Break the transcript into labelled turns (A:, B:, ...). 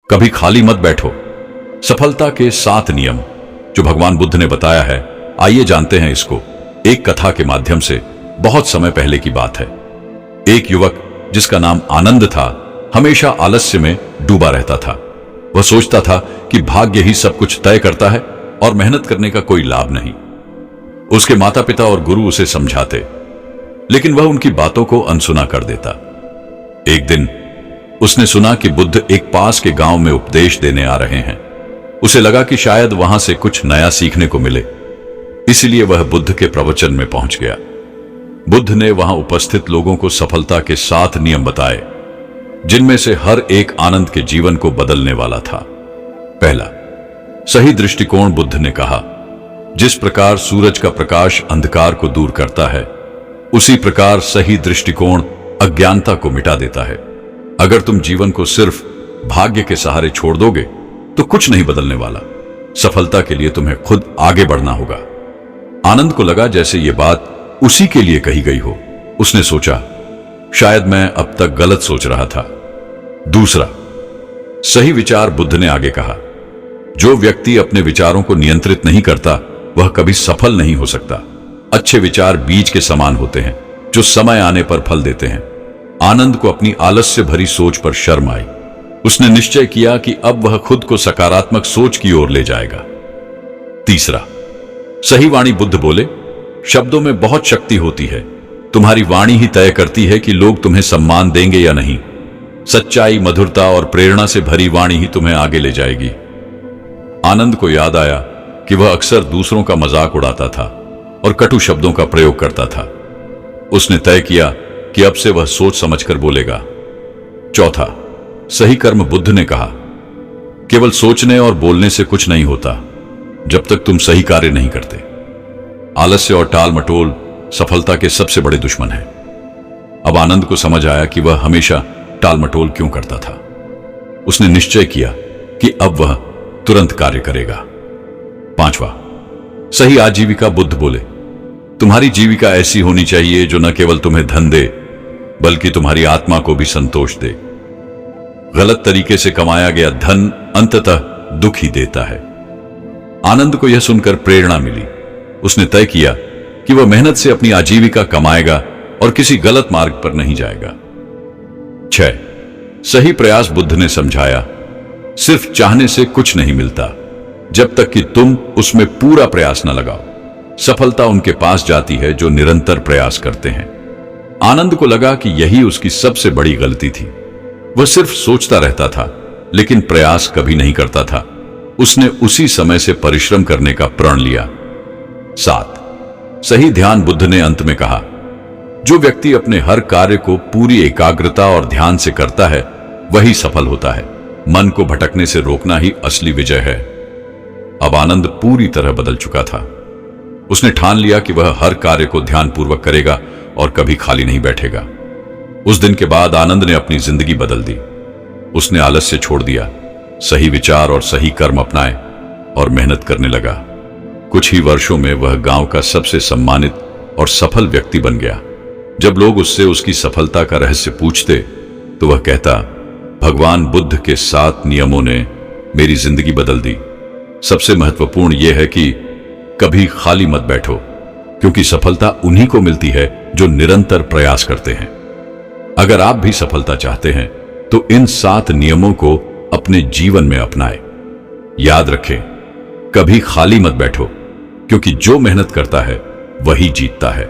A: कभी खाली मत बैठो। सफलता के 7 नियम जो भगवान बुद्ध ने बताया है, आइए जानते हैं इसको एक कथा के माध्यम से। बहुत समय पहले की बात है। एक युवक जिसका नाम आनंद था, हमेशा आलस्य में डूबा रहता था। वह सोचता था कि भाग्य ही सब कुछ तय करता है और मेहनत करने का कोई लाभ नहीं। उसके माता पिता और गुरु उसे समझाते, लेकिन वह उनकी बातों को अनसुना कर देता। एक दिन उसने सुना कि बुद्ध एक पास के गांव में उपदेश देने आ रहे हैं। उसे लगा कि शायद वहां से कुछ नया सीखने को मिले, इसलिए वह बुद्ध के प्रवचन में पहुंच गया। बुद्ध ने वहां उपस्थित लोगों को सफलता के 7 नियम बताए, जिनमें से हर एक आनंद के जीवन को बदलने वाला था। पहला, सही दृष्टिकोण। बुद्ध ने कहा, जिस प्रकार सूरज का प्रकाश अंधकार को दूर करता है, उसी प्रकार सही दृष्टिकोण अज्ञानता को मिटा देता है। अगर तुम जीवन को सिर्फ भाग्य के सहारे छोड़ दोगे तो कुछ नहीं बदलने वाला। सफलता के लिए तुम्हें खुद आगे बढ़ना होगा। आनंद को लगा जैसे ये बात उसी के लिए कही गई हो। उसने सोचा, शायद मैं अब तक गलत सोच रहा था। दूसरा, सही विचार। बुद्ध ने आगे कहा, जो व्यक्ति अपने विचारों को नियंत्रित नहीं करता वह कभी सफल नहीं हो सकता। अच्छे विचार बीज के समान होते हैं जो समय आने पर फल देते हैं। आनंद को अपनी आलस्य भरी सोच पर शर्म आई। उसने निश्चय किया कि अब वह खुद को सकारात्मक सोच की ओर ले जाएगा। तीसरा, सही वाणी। बुद्ध बोले, शब्दों में बहुत शक्ति होती है। तुम्हारी वाणी ही तय करती है कि लोग तुम्हें सम्मान देंगे या नहीं। सच्चाई, मधुरता और प्रेरणा से भरी वाणी ही तुम्हें आगे ले जाएगी। आनंद को याद आया कि वह अक्सर दूसरों का मजाक उड़ाता था और कटु शब्दों का प्रयोग करता था। उसने तय किया कि अब से वह सोच समझकर बोलेगा। चौथा, सही कर्म। बुद्ध ने कहा, केवल सोचने और बोलने से कुछ नहीं होता जब तक तुम सही कार्य नहीं करते। आलस्य और टाल मटोल सफलता के सबसे बड़े दुश्मन हैं। अब आनंद को समझ आया कि वह हमेशा टाल मटोल क्यों करता था। उसने निश्चय किया कि अब वह तुरंत कार्य करेगा। पांचवा, सही आजीविका। बुद्ध बोले, तुम्हारी जीविका ऐसी होनी चाहिए जो न केवल तुम्हें धन दे बल्कि तुम्हारी आत्मा को भी संतोष दे। गलत तरीके से कमाया गया धन अंततः दुख ही देता है। आनंद को यह सुनकर प्रेरणा मिली। उसने तय किया कि वह मेहनत से अपनी आजीविका कमाएगा और किसी गलत मार्ग पर नहीं जाएगा। 6, सही प्रयास। बुद्ध ने समझाया, सिर्फ चाहने से कुछ नहीं मिलता जब तक कि तुम उसमें पूरा प्रयास न लगाओ। सफलता उनके पास जाती है जो निरंतर प्रयास करते हैं। आनंद को लगा कि यही उसकी सबसे बड़ी गलती थी। वह सिर्फ सोचता रहता था लेकिन प्रयास कभी नहीं करता था। उसने उसी समय से परिश्रम करने का प्रण लिया। 7, सही ध्यान। बुद्ध ने अंत में कहा, जो व्यक्ति अपने हर कार्य को पूरी एकाग्रता और ध्यान से करता है वही सफल होता है। मन को भटकने से रोकना ही असली विजय है। अब आनंद पूरी तरह बदल चुका था। उसने ठान लिया कि वह हर कार्य को ध्यानपूर्वक करेगा और कभी खाली नहीं बैठेगा। उस दिन के बाद आनंद ने अपनी जिंदगी बदल दी। उसने आलस्य छोड़ दिया, सही विचार और सही कर्म अपनाए और मेहनत करने लगा। कुछ ही वर्षों में वह गांव का सबसे सम्मानित और सफल व्यक्ति बन गया। जब लोग उससे उसकी सफलता का रहस्य पूछते तो वह कहता, भगवान बुद्ध के 7 नियमों ने मेरी जिंदगी बदल दी। सबसे महत्वपूर्ण यह है कि कभी खाली मत बैठो, क्योंकि सफलता उन्हीं को मिलती है जो निरंतर प्रयास करते हैं। अगर आप भी सफलता चाहते हैं तो इन 7 नियमों को अपने जीवन में अपनाएं। याद रखें, कभी खाली मत बैठो, क्योंकि जो मेहनत करता है वही जीतता है।